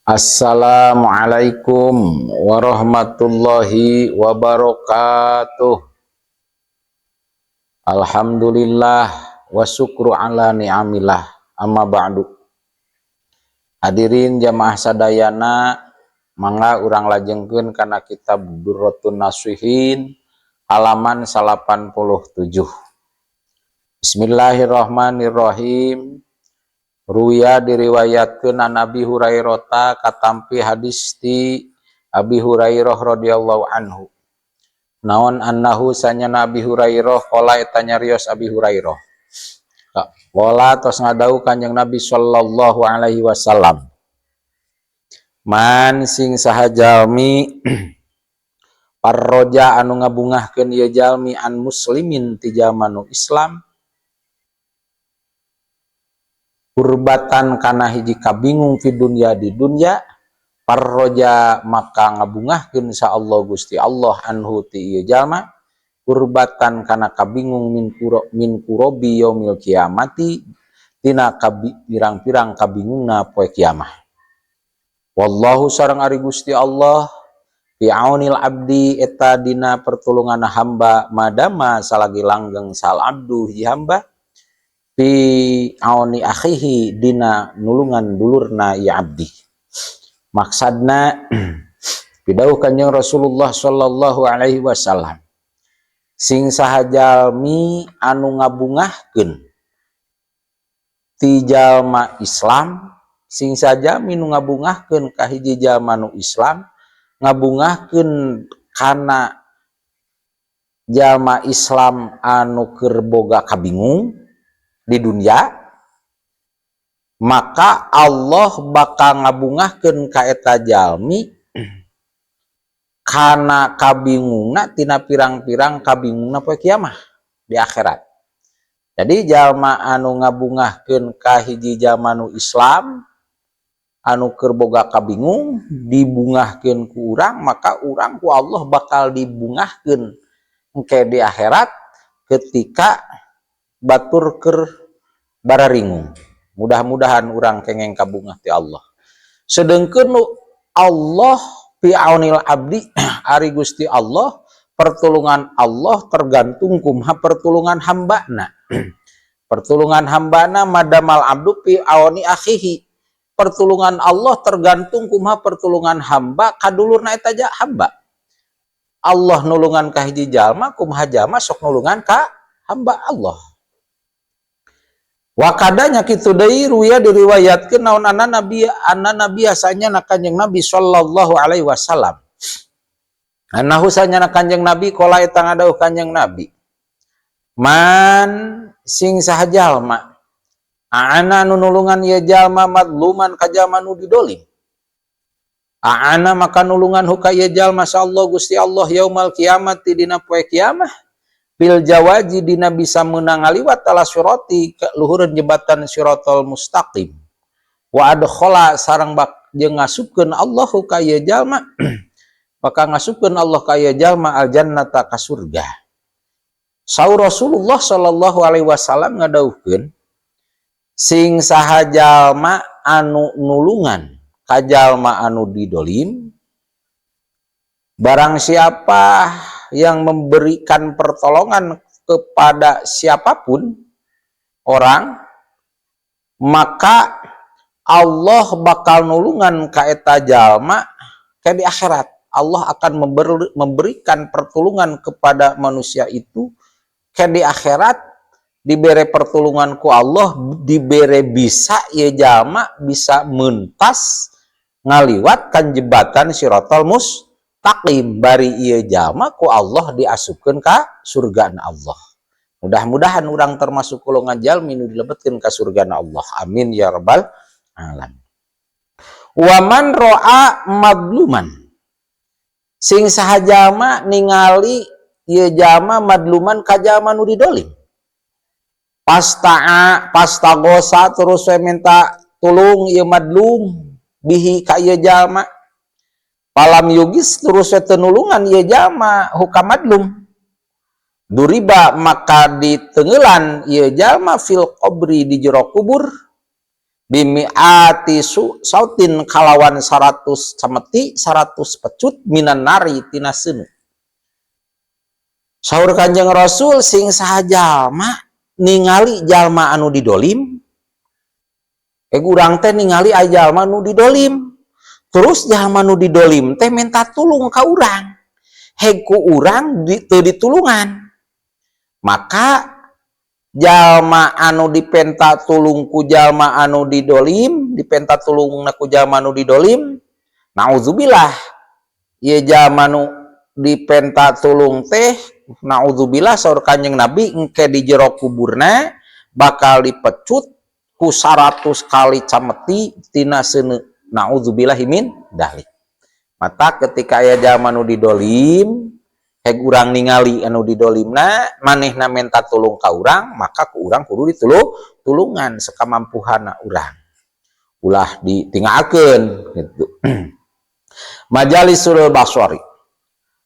Assalamualaikum warahmatullahi wabarakatuh. Alhamdulillah wa syukru ala ni'amillah. Amma ba'du. Hadirin jamaah sadayana, mangga urang lajengkeun kana kitab Durratun Nasihin halaman 87. Bismillahirrahmanirrahim. Ruya diriwayatkeun an Abi Hurairah katampi hadis ti Abi Hurairah radhiyallahu anhu. Naon annahu sanyana Abi Hurairah qala eta nyarios Abi Hurairah. Qala tos ngadau Kanjeng Nabi sallallahu alaihi wasallam. Man sing saha jalmi parroja anu ngabungahkeun ieu jalmi an muslimin ti jalma nu Islam kurbatan kana hiji kabingung fi dunya di dunya parroja maka ngabungahkeun sa Allah Gusti Allah anhu ti ieu jalma kurbatan kana kabingung min kurobi yaumil kiamati tina pirang-pirang kabingungna poe kiamah. Wallahu sareng ari Gusti Allah fi aunil abdi eta dina pertulungan hamba madama salagi langgeng sal abdu hi hamba fi auni akhihi dina nulungan dulurna ya abdi. Maksadna pidauh Kanjeng Rasulullah sallallahu alaihi wasallam sing saha jalmi anu ngabungahkeun ti jalma Islam, sing saja nu ngabungahkeun ka hiji jalma nu Islam, ngabungahkeun kana jalma Islam anu keur boga kabingung di dunia, maka Allah bakal ngabungahkeun ka eta jalmi kana kabingungna tina pirang-pirang kabingungna poe kiamah di akhirat. Jadi jalma anu ngabungahkeun ka hiji jalma nu Islam anu keur boga kabingung dibungahkeun ku urang, maka urang ku Allah bakal dibungahkeun engke di akhirat ketika batur keur bararingung. Mudah-mudahan urang kengeng kabungah ti Allah. Sedengkeun Allah fi aunil abdi ari Gusti Allah, pertulungan Allah tergantung kumaha pertulungan hambana. Pertulungan hambana madamal abdu fi auni akhihi. Pertulungan Allah tergantung kumaha pertulungan hamba kadulurna eta hamba. Allah nulungan ka hiji jalma, kumaha jalma sok nulungan ka hamba Allah. Wakadanya kitu deui ruya diriwayatkeun naon anna nabi asanya na Kanjeng Nabi sallallahu alaihi wasallam. Annahu sanyana Kanjeng Nabi qala eta ngadauh Kanjeng Nabi. Man sing saha jalma aana nu nulungan ieu jalma madluman ka jalma nu didolim. Aana maka nulungan huka ieu jalma sallallahu Gusti Allah yaumal kiamati dina poe kiamah. Bil jawaji dina bisa meunang ngaliwat ala sirati ke luhureun jembatan siratal mustaqim. Wa adkhala sareng jeung ngasupkeun Allahu ka ieu jalma maka ngasupkeun Allah ka ieu jalma al jannata ka surga. Saur Rasulullah sallallahu alaihi wasallam ngadauhkeun sing saha jalma anu nulungan ka jalma anu didolim, barang siapa yang memberikan pertolongan kepada siapapun orang, maka Allah bakal nulungan ka eta jalma ke di akhirat. Allah akan memberikan pertolongan kepada manusia itu ke di akhirat, dibere pertolongan ku Allah, dibere bisa ieu jalma bisa mentas ngaliwat kan jembatan siratal mustaqim bari ieu jalma ku Allah diasupkeun ka surgana Allah. Mudah-mudahan urang termasuk golongan jalmi nu dilebetkeun ka surgana Allah. Amin ya rabbal alamin. Wa man ra'a madluman sing saha jalma ningali ieu jalma madluman ka jalma nu didolim. Pastagosa terus we minta tulung ieu madlum bihi ka ieu jalma. Palam yugis terus teu nulungan ieu jalma hukam madlum. Duriba maka ditengelan ieu jalma fil qabri di jero kubur bimiati sautin kalawan 100 cameti 100 pecut minan nari tina seuneu. Saur Kanjeng Rasul sing saha jalma ningali jalma anu didolim, urang teh ningali aya jalma nu didolim, terus jalma nu didolim teh minta tulung ka urang, ku urang teu ditulungan, maka jalma anu dipenta tulung ku jalma anu didolim, dipenta tulung ku jalma anu didolim, naudzubillah ieu jalma nu dipenta tulung teh naudzubillah saur Kanjeng Nabi engke di jero kuburna bakal dipecut ku 100 kali cameti tina seuneu. Naudzubillahi min dzalik. Mata ketika aya jalma nu didolim heg urang ningali anu didolimna manehna minta tulung ka urang, maka ku urang kudu ditulungan sakamampuhana urang. Ulah ditinggalkeun gitu. Majalisul Baswari.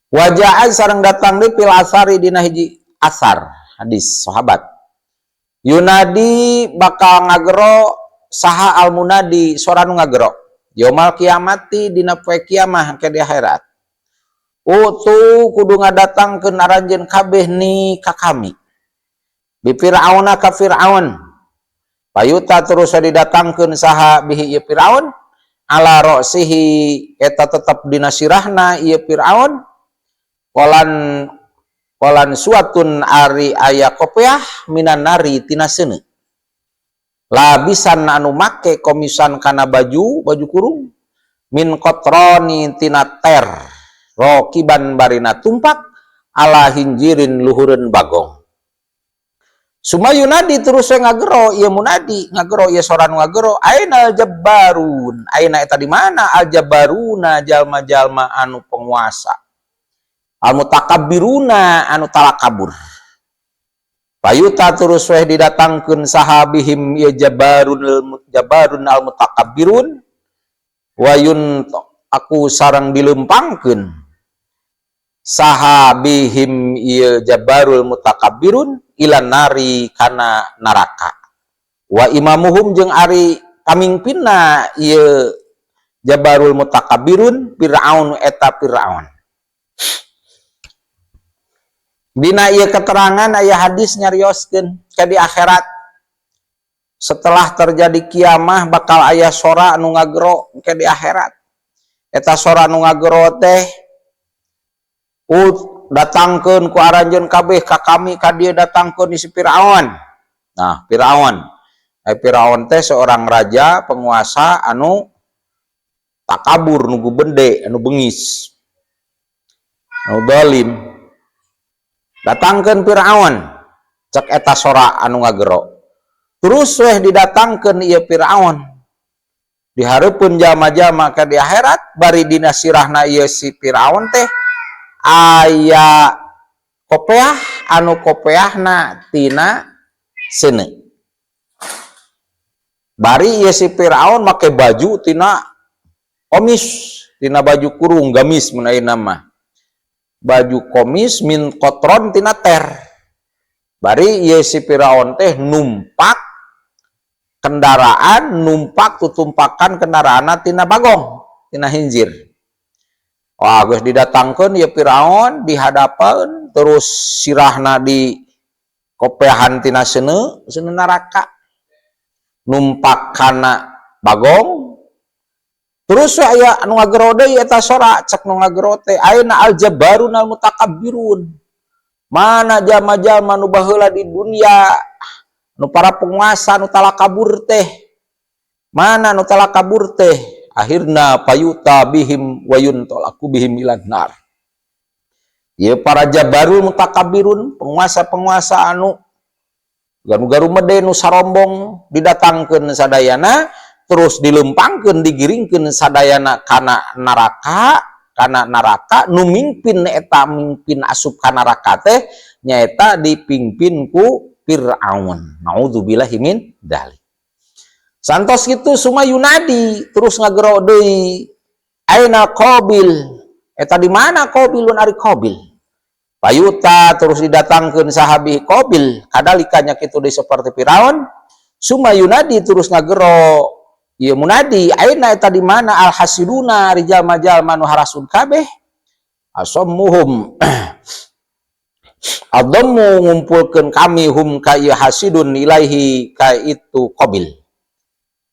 Waja'an sareng datang di pil asari dina hiji asar hadis sahabat. Yunadi bakal ngagero saha al munadi suara nu ngagero. Yaumal kiamati dina poe kiamah ke di akhirat. Utu kudu ngadatangkeun aranjeun kabeh ni ka kami. Bi Fir'auna ka Fir'aun. Payuta terus didatangkeun saha bihi ieu Fir'aun ala ra'sihi eta tetep dina sirahna ieu Fir'aun. Kolan suatun ari aya kopiah minan nari tina seuneu. Labisan anu make komisan kana baju kurung min kotroni tina ter rokiban barina tumpak ala hinjirin luhureun bagong. Sumayunadi terus ngagero ieu munadi ngagero ieu sora nu ngagero aina jabbarun aina eta di mana al jabbaruna jalma-jalma anu penguasa al mutakabbiruna anu talakabur. Payuta terus weh didatangkeun sahabihim ya jabarun al mutakabbirun wayun aku sareng dilempangkeun sahabihim ya jabarul mutakabbirun ilan nari kana neraka. Wa imamuhum jeung ari pamingpinna ieu jabarul mutakabbirun Fir'aun eta Fir'aun. Dina ieu keterangan aya hadis nyarioskeun ke di akhirat setelah terjadi kiamah bakal aya sora anu ngagero ke di akhirat. Eta sora anu ngagero teh datangkeun ku aranjeun kabeh ka kami ka dieu datangkeun si Firaun. Nah, Firaun. Firaun teh seorang raja penguasa anu takabur nu gubende anu beungis. Anu zalim. Datangkeun Firaun cek eta sora anu ngagero. Terus weh didatangkeun ieu Firaun. Dihareupeun jalma-jalma ka di akhirat bari dina sirahna ieu si Firaun teh aya kopeah anu kopeahna tina seuneu. Bari ieu si Firaun make baju tina komis, tina baju kurung gamis mun ayeuna mah. Baju komis min kotron tina ter. Bari ieu si Firaun teh numpak kendaraan, numpak tutumpakan kendaraanna tina bagong, tina hinjir. Wah, geus didatangkeun ieu Firaun dihadapan terus sirahna di kopehan tina seuneu neraka. Numpak kana bagong. Terus aya anu ngagero deui eta sora cek nu ngagero teh ayeuna al jabbarun al mutakabbirun. Mana jalma-jalma nu baheula di dunia nu para penguasa nu talakabur teh. Mana nu talakabur teh? Akhirna payuta bihim wayun tolaku bihim ilan nar. Ieu para jabbarul mutakabbirun, penguasa-penguasa anu garu-garu mede nu sarombong didatangkeun sadayana terus dilempangkeun digiringkeun sadayana kana neraka nu mingpin eta mingpin asup ka neraka teh nyaeta dipimpin ku Fir'aun. Naudzubillahi min dzalik. Santos kitu sumayunadi terus ngagero deui aina Qabil eta di mana Qabilun ari Qabil. Payuta terus didatangkeun sahabi Qabil kadalikanya kitu deui saperti Firaun. Sumayunadi terus ngagero ieu munadi aina eta di mana al hasiduna rijal-jalma nu harasun kabeh asammuhum adammu ngumpulkeun kami hum ka ieu hasidun ilaihi ka itu Qabil.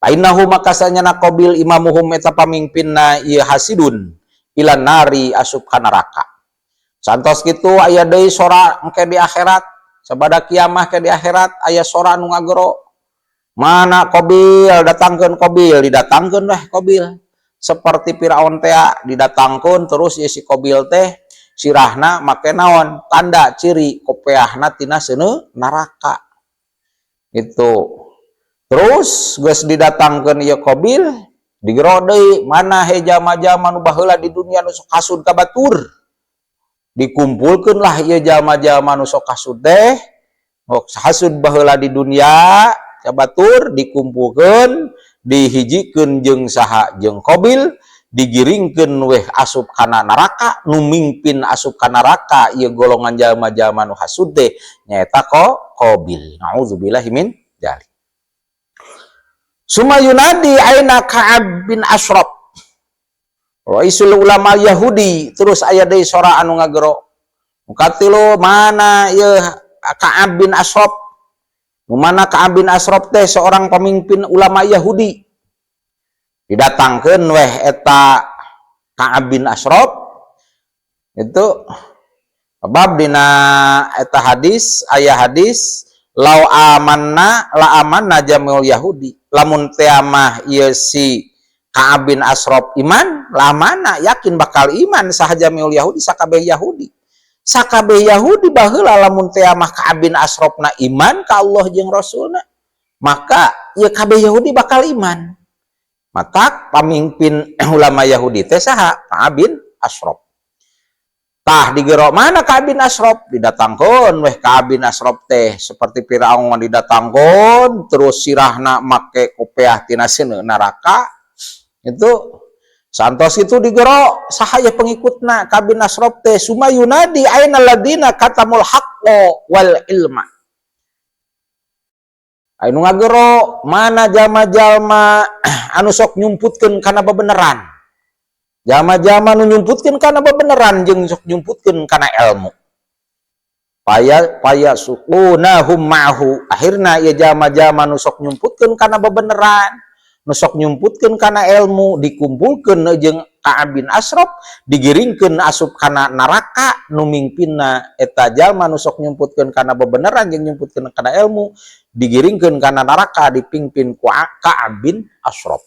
Painahu maka sanyana Qabil imamuhum eta pamimpinna ieu hasidun ila nari asup ka neraka. Santos kitu aya deui sora engke di akhirat, sabada kiamah ke di akhirat aya sora nu ngagero. Mana Qabil, datangkeun Qabil, didatangkeun weh Qabil. Seperti Firaun teh didatangkeun terus ieu si Qabil teh sirahna make naon? Tanda ciri kopeahna tina seuneu neraka. Itu. Terus geus didatangkeun ieu Qabil, digero deui mana he jalma-jalma nu baheula di dunia nu sok hasud ka batur. Dikumpulkeunlah ieu jalma-jalma nu sok hasud teh, sok hasud baheula di dunia ka batur dikumpulkeun, dihijikeun jeung saha jeung Qabil, digiringkeun weh asup kana neraka, nu mingpin asup kana neraka ieu golongan jalma-jalma nu hasud teh nyaeta Qabil. Nauzubillahi min dzalik. Suma yunadi aina Ka'ab bin Ashraf Raisul ulama Yahudi, terus aya deui sora anu ngagero mukatilu mana ieu Ka'ab bin Ashraf, mana Ka'ab bin Ashraf teh seorang pemimpin ulama Yahudi. Didatangkeun weh eta Ka'ab bin Ashraf itu bab dina eta hadis aya hadis lau amanna la amanna jamul Yahudi, lamun teh mah ieu si Ka'ab bin Ashraf iman, lamana yakin bakal iman sahaja jamul Yahudi sakabeh Yahudi. Sakabeh Yahudi baheula lamun teh mah Ka'ab bin Ashrafna iman ka Allah jeung Rasulna, maka ieu kabeh Yahudi bakal iman. Maka pamimpin ulama Yahudi teh saha? Ka'ab bin Ashraf. Tah digero mana Ka'ab bin Ashraf, didatangkeun weh Ka'ab bin Ashraf teh seperti Firaun didatangkeun terus sirahna make kopeah tina seuneu neraka. Itu santos itu digero sahaya pengikutna Ka'ab bin Ashraf teh suma yunadi aina ladina katamul haqqo wal ilma. Anu ngagero mana jalma-jalma anu sok nyumputkeun kana bebeneran. Jalma-jalma nu nyumputkeun kana bebeneran jeung sok nyumputkeun kana ilmu. Paya suqunahum ma'hu. Akhirna ieu jalma-jalma nu sok nyumputkeun kana bebeneran, nu sok nyumputkeun kana ilmu dikumpulkeun jeung Ka'ab bin Ashraf, digiringkeun asup kana neraka, nu mingpinna eta jalma nu sok nyumputkeun kana bebeneran jeung nyumputkeun kana ilmu, digiringkeun kana neraka dipingpin ku Ka'ab bin Ashraf.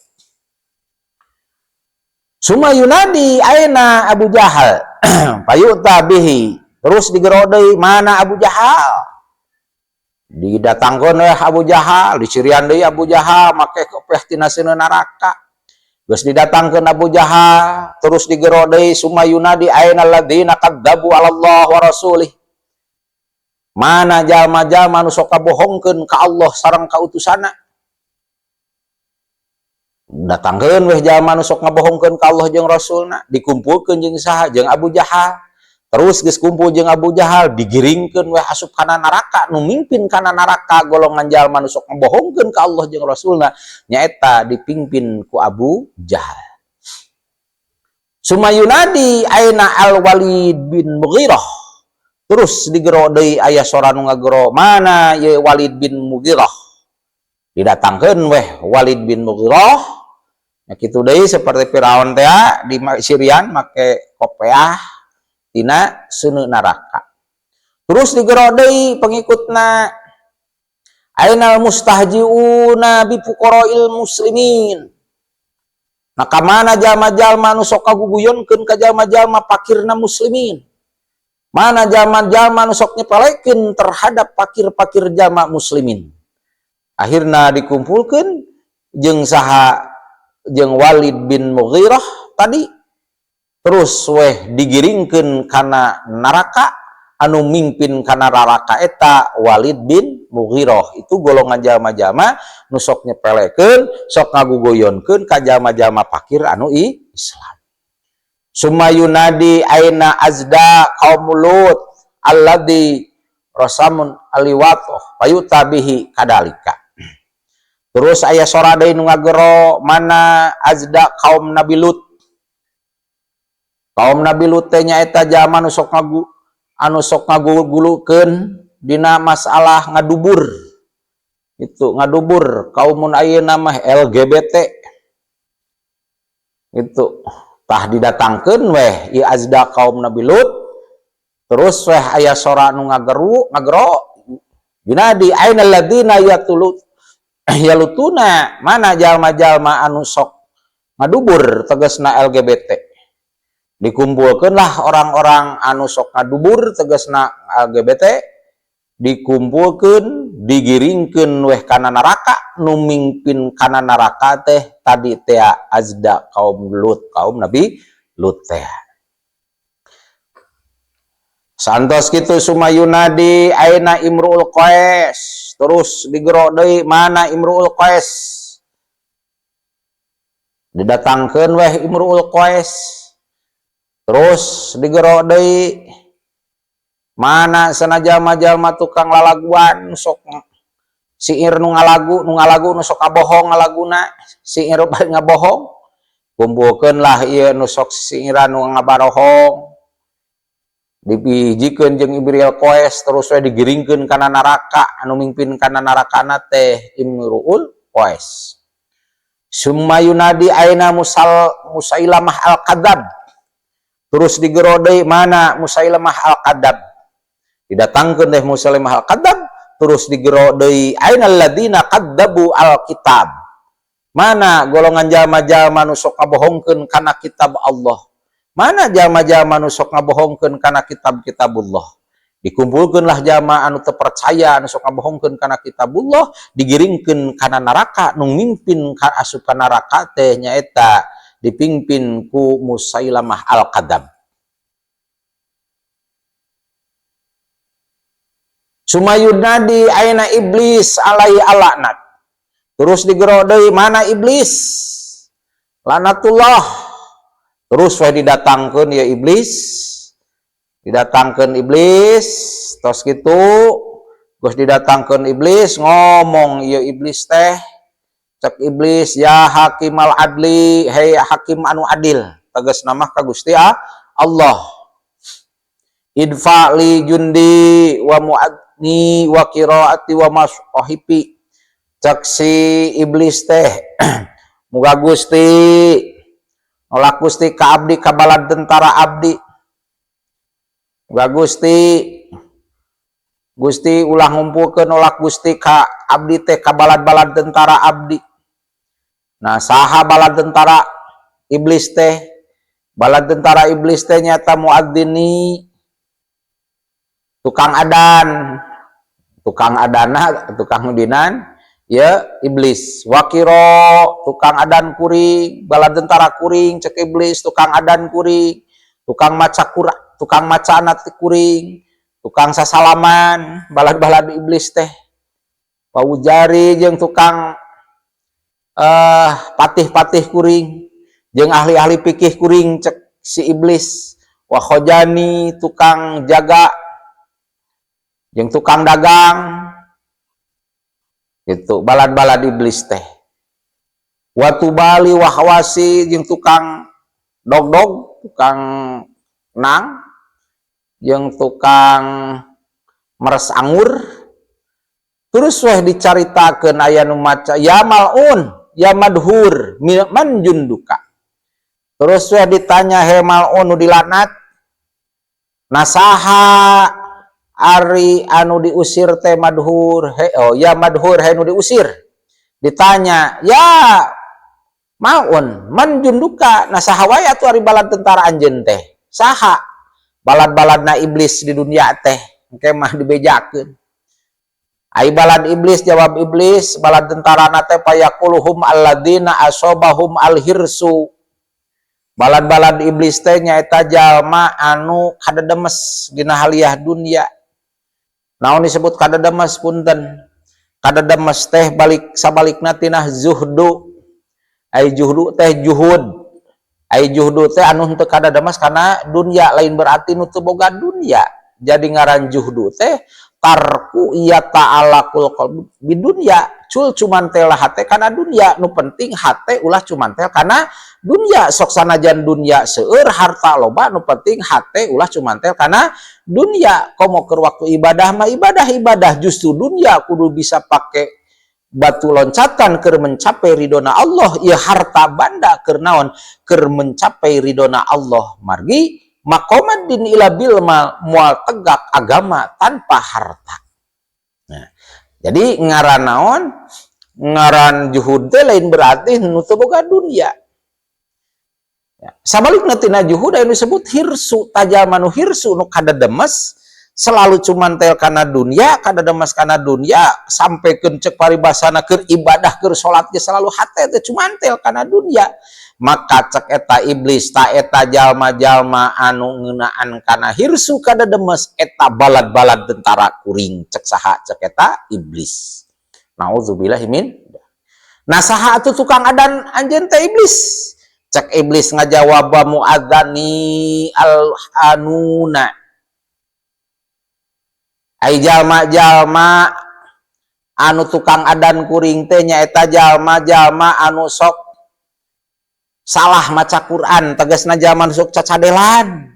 Suma yunadi aina Abu Jahal payuta bihi, terus digero deui mana Abu Jahal. Didatangkeun oleh Abu Jahal, dicirian deui Abu Jahal make kopeah tina seuneu neraka. Geus didatangkeun Abu Jahal, terus digero deui suma yunadi aina alladzina kadzabu 'ala Allah wa rasulih. Mana jalma-jalma nu sok kabohongkeun ka Allah sareng ka utusanna. Datangkeun weh jalma nu sok ngabohongkeun ka Allah jeung Rasulna, dikumpulkeun jeung saha? Jeung Abu Jahal. Terus geus kumpul jeung Abu Jahal, digiringkeun weh asup kana neraka, nu mingpin kana neraka golongan jalma nu sok ngabohongkeun ka Allah jeung Rasulna nyaeta dipingpin ku Abu Jahal. Suma yunadi aina Al-Walid bin Mughirah. Terus digero deui aya sora nu ngagero mana ye Walid bin Mughirah. Didatangkeun weh Walid bin Mughirah. Ya kitu deui seperti Firaun teh di Sirian make kopeah tina seuneu neraka. Terus digero deui pengikutna ainal mustahjiuna bi fuqara'il muslimin. Nah ka mana jalma-jalma nu sok kaguguyonkeun ka jalma-jalma fakirna muslimin. Mana jalma-jalma nu sok nyepelekeun terhadap fakir-fakir jalma muslimin. Akhirna dikumpulkeun jeung saha jeung Walid bin Mughirah tadi, terus weh digiringkeun kana neraka, anu mingpin kana neraka eta Walid bin Mughirah. Itu golongan jalma-jalma nu sok nyepelekeun, sok ngagugoyonkeun ka jalma-jalma fakir anu Islam. Summa yunadi aina azda qaum Lut alladzi rasamun aliwatoh payutabihi kadalika. Terus aya sora deui nu ngagero mana azda kaum Nabi Lut. Kaum Nabi Lut teh nyaeta jalma anu sok ngagulukeun dina masalah ngadubur. Itu ngadubur kaumun ayeuna mah LGBT. Itu tah didatangkeun weh ieu azda kaum Nabi Lut. Terus weh aya sora nu ngagero binadi ainal ladzina yalutuna, mana jalma-jalma anu sok ngadubur tegasna LGBT. Dikumpulkeunlah orang-orang anu sok ngadubur tegasna LGBT, dikumpulkeun digiringkeun weh kana neraka. Nu mingpin kana neraka teh tadi teh azda kaum Lut, kaum Nabi Lut teh. Santos kitu sumayunadi aina Imruul Qais. Terus digero deui mana Imruul Qais. Didatangkeun weh Imruul Qais. Terus digero deui mana sanajama-jalma tukang lalaguan sok siir nu ngalagu nu sok kabohong ngalaguna, siir bari ngabohong. Kumpulkeun lah ieu nu sok siiran nu ngabarohong. Dipijikeun jeung Imruul Qais terus we digiringkeun kana neraka. Anu mingpin kana narakana teh Imruul Qais. Summa yunadi aina Musailamah al-Kadzab. Terus digero deui mana Musailamah al-Kadzab. Didatangkeun teh Musailamah al-Kadzab, terus digero deui ainal ladzina kadzabu al-kitab. Mana golongan jalma-jalma nu sok ngabohongkeun kana kitab Allah. Mana jalma-jalma nu sok ngabohongkeun kana kitabullah. Dikumpulkeunlah jalma anu teu percaya anu sok ngabohongkeun kana kitabullah, digiringkeun kana neraka. Nu mimpin ka asup ka neraka teh nyaeta dipingpin ku Musailamah al-Kadzab. Sumayunadi aina iblis alai alaknat. Terus digero deui mana iblis? Lanatullah. Terus weh didatangkeun ya iblis. Didatangkeun iblis, tos kitu geus didatangkeun iblis ngomong ieu iblis teh. Cek iblis, ya hakimal adli, hei hakim anu adil. Tegasna mah ka Gusti Allah. Idfa li jundi wa mu'adni wa qiraati wa mashahipi. Cek si iblis teh muga Gusti nolak Gusti ka abdi ka balad tentara abdi. Muga Gusti ulah ngumpulkeun nolak Gusti ka abdi teh ka balad-balad tentara abdi. Nah, saha balad tentara iblis teh? Balad tentara iblis teh nyata muadzini, tukang adan, tukang adana, tukang udinan, ya iblis. Wakiro, tukang adan kuring, balad tentara kuring, cek iblis, tukang adan kuring, tukang maca anak kuring, tukang sasalaman, balad-balad iblis teh. Paujari jeung tukang patih-patih kuring, jeung ahli-ahli fikih kuring cek si iblis. Wa khojani, tukang jaga, jeung tukang dagang. Itu balad-balad iblis teh. Wa tubali wa hawasi, jeung tukang dog-dog, tukang nang, jeung tukang meres anggur. Terus weh dicaritakeun aya nu maca ya mal'un, ya madhur, man junduka. Terus weh ditanya he mal'un nu dilaknat, nasaha ari anu diusir teh madhur, ya madhur he nu diusir. Ditanya, ya mal'un, man junduka, nasaha wae atuh ari balad tentara anjeun teh. Saha balad-baladna iblis di dunia teh, engke mah dibejakeun. Ai balad iblis, jawab iblis, balad tentara nate payaquluhum alladzina asobahum alhirsu. Balad-balad iblis teh nyaeta jalma anu kadedemes dina haliah dunia. Naon disebut kadedemes punten? Kadedemes teh balik sabalikna tina zuhdu. Ai juhdu teh juhud. Ai juhdu teh anu henteu kadedemes kana dunia, lain berarti nu teu boga dunia. Jadi ngaran juhdu teh tarku iya ta'ala kul bidunya cul cumantel hate kana dunya nu penting hate ulah cumantel kana dunya sok sanajan dunya seueur harta loba nu penting hate ulah cumantel kana dunya komo keur waktu ibadah mah ibadah justru dunya kudu bisa pakai batu loncatan keur mencapai ridona Allah ieu harta banda keur naon keur mencapai ridona Allah margi maqamad din ila bil moal tegak agama tanpa harta. Nah, jadi ngaran naon? Ngaran juhud teh lain berarti nu teu boga dunya. Ya, sabalikna tina juhud anu disebut hirsu, tajal manu hirsu nu kadademes selalu cumantel kana dunya, kadademes kana dunya sampaikeun cek paribasana keur ibadah keur salat ge selalu hate teh cumantel kana dunya. Maka cek eta iblis ta eta jalma-jalma anu ngeunaan kana hirsu kadademes eta balad-balad tentara kuring cek saha cek eta iblis. Nauzubillahi min. Nah saha atuh tukang adan anjeun teh iblis. Cek iblis ngajawab muadzani al-anuna. Ai jalma-jalma anu tukang adan kuring teh nyaeta jalma-jalma anu sok salah maca Quran, tegasna zaman sok cacadelan.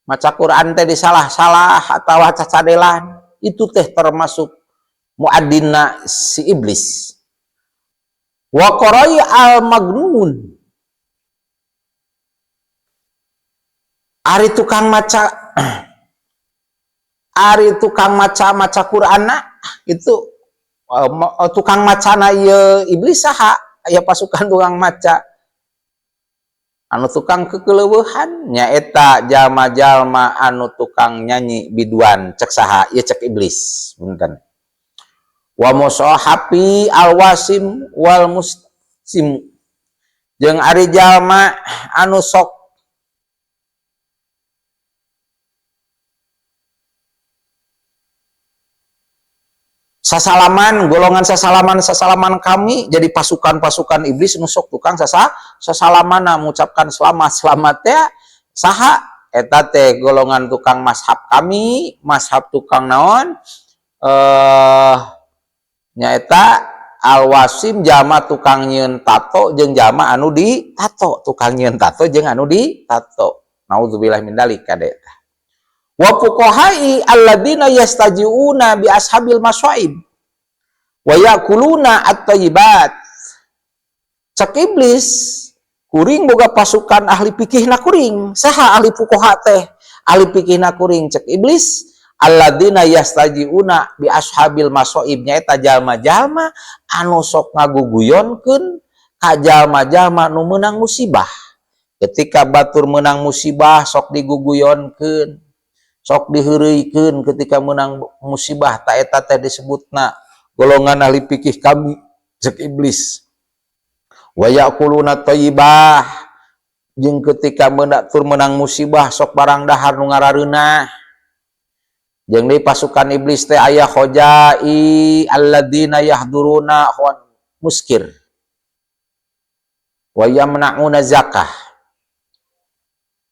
Maca Quran teh disalah-salah atawa cacadelan. Itu teh termasuk muadzina si iblis. Wa qarai al-magnun. Ari tukang maca maca Qur'anna itu tukang macana ieu iblis saha? Aya pasukan tukang maca anu tukang kekeleuweuhan nyaeta jalma-jalma anu tukang nyanyi biduan cek saha ieu cek iblis punten wa musahabi alwasim wal muslim jeung ari jalma anu sok sasalaman, golongan sasalaman kami jadi pasukan-pasukan iblis nusuk tukang sasalaman mengucapkan selamat ya saha eta teh golongan tukang mashab kami, mashab tukang naon nyaeta alwasim jama tukang nyieun tato jeung jama anu di tato, tukang nyieun tato jeung anu di tato. Nauzubillah min dzalik kade. Wa fuqahai alladzina yastajiuna bi ashabil masyaib wa yakuluna at-thayyibat. Cek iblis kuring boga pasukan ahli fikihna kuring. Saha ahli fuqaha teh? Ahli fikihna kuring cek iblis alladzina yastajiuna bi ashabil masyaib nyaeta jalma-jalma anu sok ngaguguyonkeun ka jalma-jalma nu meunang musibah. Ketika batur menang musibah sok diguguyonkeun sok diheureuikeun ketika menang musibah ta eta teh disebutna golongan ahli fikih kami cek iblis. Wa yaquluna thayyibah jeung ketika batur menang musibah sok barang dahar nu ngarareunah. Jeung deui pasukan iblis teh aya khojai alladzina yahduruna muskir wa yamna'una zakah.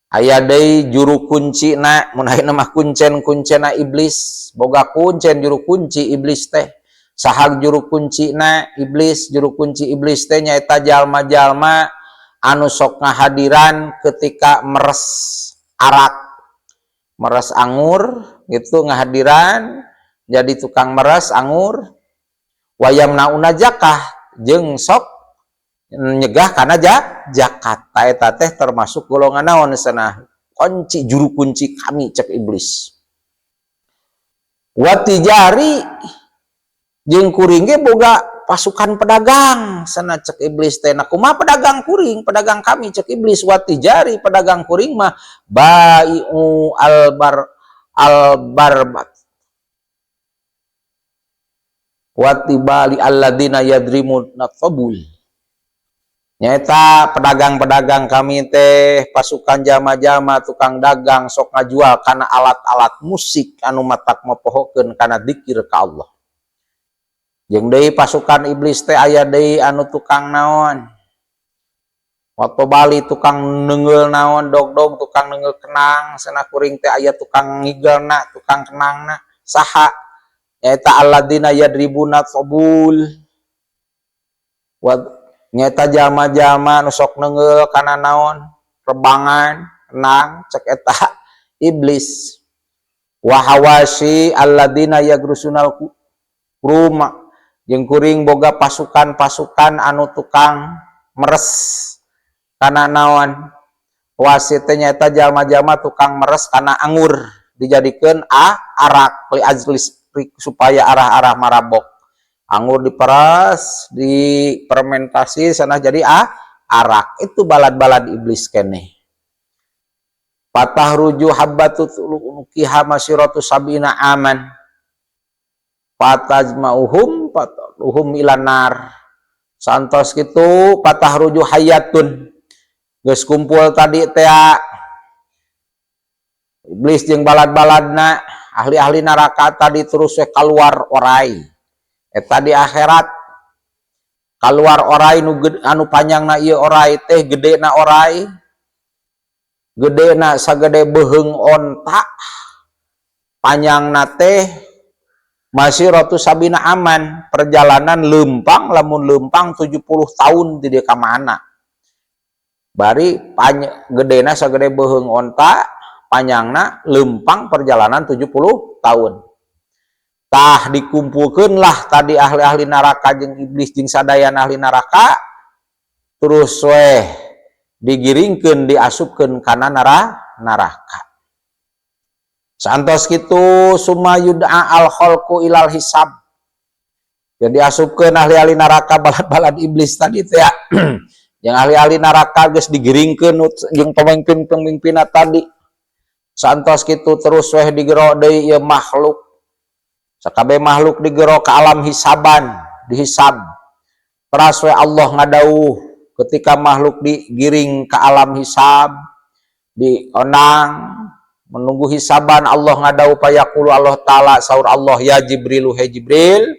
Aya deui juru kuncina mun ayeuna mah kuncen-kuncena iblis boga kuncen juru kunci iblis teh saha juru kuncina iblis juru kunci iblis teh nyaeta jalma-jalma anu sok ngahadiran ketika meres arak meres anggur gitu ngahadiran jadi tukang meres anggur wayamnauna zakah jeung sok nyegah karena zakat eta teh termasuk golongan naon cenah kunci juru kunci kami cek iblis. Watijari jeung kuring ge boga pasukan pedagang cenah cek iblis teh. Nah kumaha pedagang kuring pedagang kami cek iblis watijari pedagang kuring mah bai'u albarbat watibali alladzina yadrimuna tabul. Nyata pedagang-pedagang kami teh pasukan jama-jama tukang dagang sok ngajual karena alat-alat musik anu matak mapohokeun kana dzikir ka Allah. Jeung deui pasukan iblis teh aya deui anu tukang naon? Waktu Bali tukang neungeul naon dog-dog tukang neungeul kenang cenah kuring teh aya tukang ngigelna, tukang kenangna. Saha? nyaeta alladzina yadribuna qabul wa nyaeta jalma-jalma nu sok neungeul kana naon rebangan renang cek eta iblis. Wa hawasi alladzina yagrusunal kuruma jeung kuring boga pasukan-pasukan anu tukang meres kana naon wasit teh nyaeta jalma-jalma tukang meres kana anggur dijadikeun arak li ajlis supaya arah-arah marabok. Anggur diperas, difermentasi sana jadi arak. Itu balad-balad iblis kene. Patah ruju habbatut ukiha masyiratu sabina aman. Patajma'uhum ilanar. Santos kitu patah ruju hayatun. Geus kumpul tadi teh iblis jeung balad-baladna, ahli-ahli neraka tadi terus keluar orai. Eta di akhirat keluar orai anu panjangna ieu orai teh gedena orai gedena sagede beheung onta panjangna teh masyiratu sabina aman perjalanan leumpang lamun leumpang 70 tahun di dieu ka mana bari gedena sagede beheung onta panjangna leumpang perjalanan 70 tahun. Tah dikumpulkeunlah tadi ahli-ahli neraka jeung iblis jeung sadayan ahli neraka terus digiringkeun diasupkeun kana neraka. Santos kitu summa yud'a al khalqu ilal hisab. Jadi asupkeun ahli-ahli neraka balad-balad iblis tadi teh yang ahli-ahli neraka geus digiringkeun jeung pemimpin-pemimpinna tadi. Santos kitu terus digero deui ieu makhluk sakabeh makhluk digero ke alam hisaban dihisab teras Allah ngadauh ketika makhluk digiring ke alam hisab dionang menunggu hisaban Allah ngadauh payaqulu Allah taala saur Allah ya Jibrilu he Jibril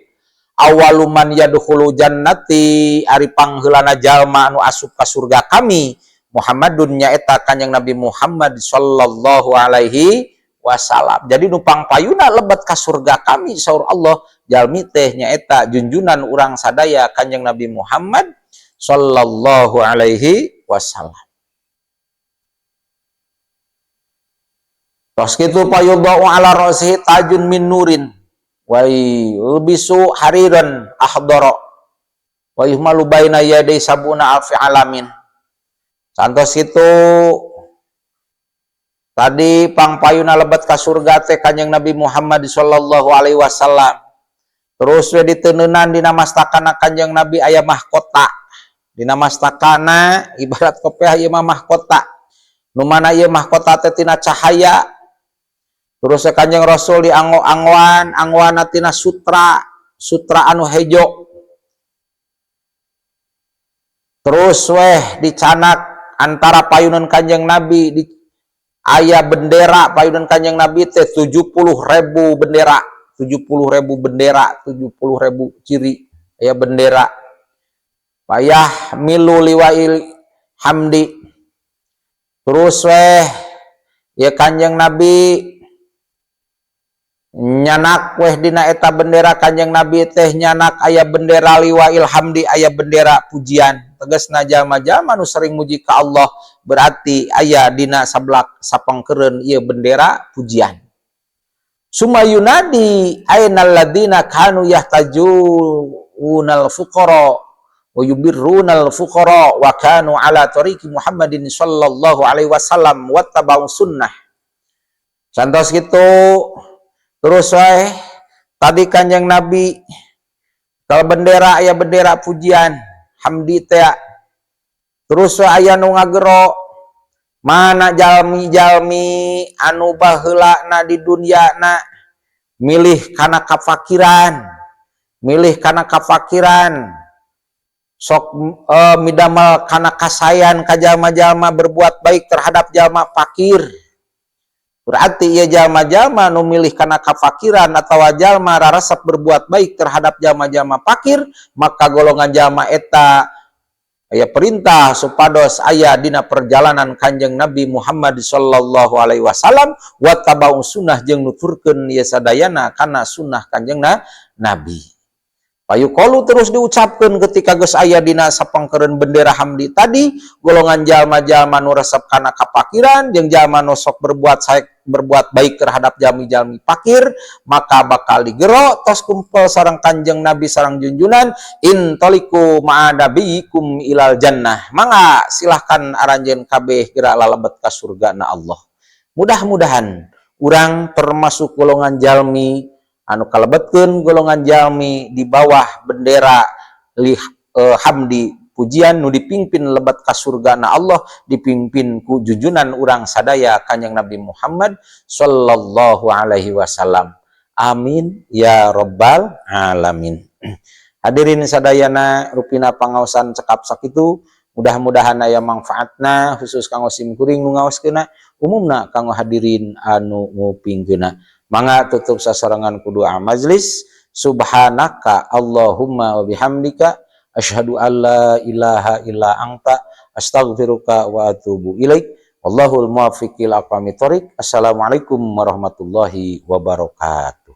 awaluman yadkhulu jannati ari pangheulana jalma anu asup ka surga kami Muhammadun nyaeta kanjeng Nabi Muhammad sallallahu alaihi wasallam. Jadi nupang payuna lebat ka surga kami saur Allah jalmi teh nyaeta junjunan urang sadaya kanjeng Nabi Muhammad sallallahu alaihi wasallam. Tos kitu payudau ala ra'sihi tajun min nurin wa yulbisu hariran ahdara wa yuhmalu baina yaday sabuna alfi alamin. Santos kitu tadi pangpayuna lebat ka surga teh kanjeng Nabi Muhammad sallallahu alaihi wasallam. Terus we diteuneunan dina mastakana kanjeng Nabi aya mahkota. Dina mastakana ibarat kopiah ieu mah mahkota. Nu mana ieu mahkota teh tina cahaya. Terus kanjeng Rasul dianggo-anggoan, anggoanna tina sutra, sutra anu hejo. Terus dicanak antara payunan kanjeng Nabi di aya bendera payunan kanjeng Nabi teh 70.000 bendera, 70.000 bendera, 70.000 ciri aya bendera. Payah milu liwail hamdi. Terus ya kanjeng Nabi nyanak dina eta bendera kanjeng Nabi teh nyanak aya bendera liwail hamdi aya bendera pujian. Tegasna jalma-jalma nu sering muji ka Allah berarti aya dina sablak sapangkeureun ieu bendera pujian. Sumayunadi ainal ladzina kanu yahtajunal fuqara wa yubirrunal fuqara wa kanu ala tariqi Muhammadin sallallahu alaihi wasallam wattaba'u sunnah. Santos kitu terus tadi kanjeng Nabi kalau bendera aya bendera pujian hamdi teh terus aya nu ngagero mana jalmi-jalmi anu baheulana di dunyana milih kana kafakiran sok midamel kana kasayan ka jalma-jalma berbuat baik terhadap jalma fakir. Berarti ieu jalma-jalma nu milih kana kafakiran atawa jalma rarasap berbuat baik terhadap jalma-jalma fakir, maka golongan jalma eta aya perintah supados aya dina perjalanan Kanjeng Nabi Muhammad sallallahu alaihi wasallam wa tabau sunnah jeung nuturkeun ieu sadayana kana sunnah Kanjeng Nabi. Payuqalu terus diucapkeun ketika geus aya dina sapangkeureun bendera hamdi tadi, golongan jalma-jalma nu resep kana kapakiran jeung jalma nu sok berbuat baik terhadap jalmi-jalmi pakir, maka bakal digero tos kumpul sareng Kanjeng Nabi sareng junjunan, intaliku ma'adabikum ilal jannah. Mangga silahkan aranjeun kabeh geura lalebet ka surgana Allah. Mudah-mudahan urang termasuk golongan jalmi anu kalebetkeun golongan jalmi di bawah bendera hamdi pujian nu dipimpin lebet ka surgana Allah, dipimpin ku junjunan urang sadaya Kanjeng Nabi Muhammad sallallahu alaihi wasallam. Amin ya rabbal alamin. Hadirin sadayana rupina pangaosan cekap sakitu, mudah-mudahan aya manfaatna khusus kanggo sim kuring nu ngaoskeuna, umumna kanggo hadirin anu ngupingkeuna. Mangga tutup sasarangan ku doa majlis. Subhanaka Allahumma wa bihamdika asyhadu an la ilaha illa anta astaghfiruka wa atubu ilaik. Wallahul muwaffiq ila aqwamit thoriq. Assalamualaikum warahmatullahi wabarakatuh.